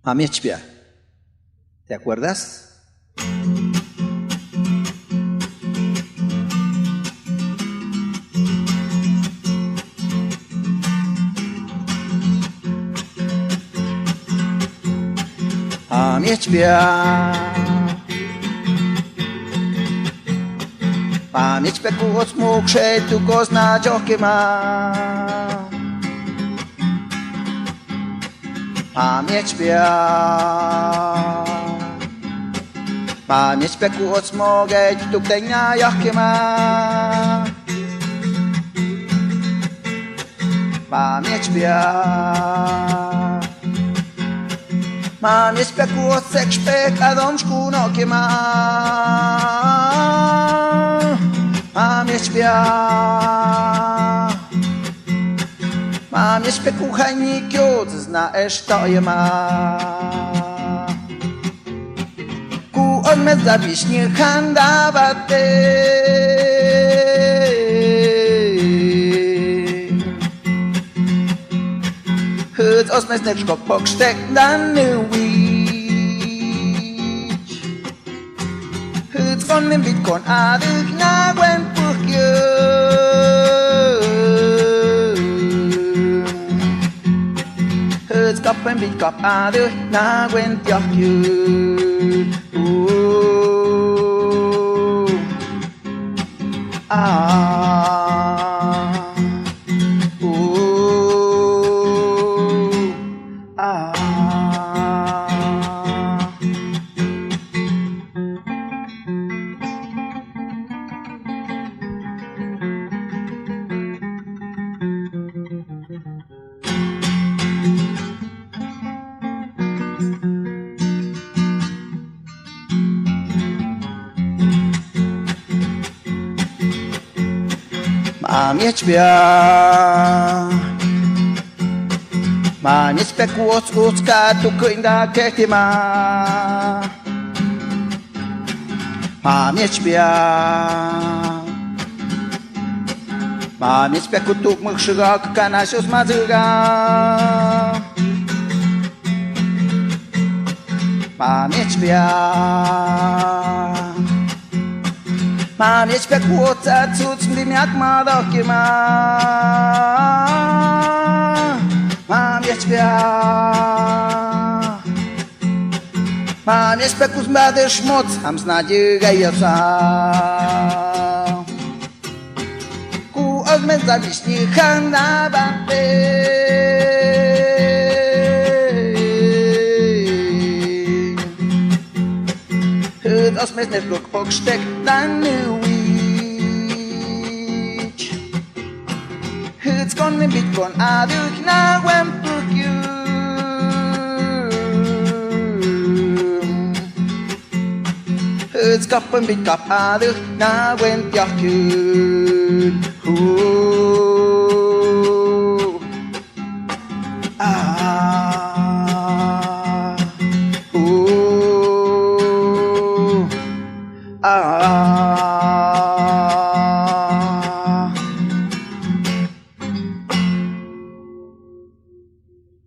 MJAMYETSYPYA, ¿te acuerdas? MJAMYETSYPYA, MJAMYETSYPYA kuoc mixe tu kozna jokema. MJAMYETSYPYA kuoc mogę tu tenia jokema. MJAMYETSYPYA kuoc sekspek adomsku nokema. MJAMYETSYPYA kuchajnik jut, znaesz to je ma. Ku odmet zawiśnie handawa ty. Hyc osmesnek szkop poksztek dany wić. Hyc konnym bitkon adych nagłęb Kappen bit kap ader na gwent jakje. MJAMYETSYPYA kuoc ucka tu kynda kehtima. MJAMYETSYPYA kutuk mykshygak kanasios mazyga. MJAMYETSYPYA kuoca cuc mdimiak madokima. MJAMYETSYPYA kuzbadysz moc, ham znadziegajoca. Ku odmet zawiśni handawa ty. Hyc osmesnek szkop poksztek dany wić. Hyc konnym bitkon adych nagłęb Hyc kappen bit kap adych nagłęb jakje.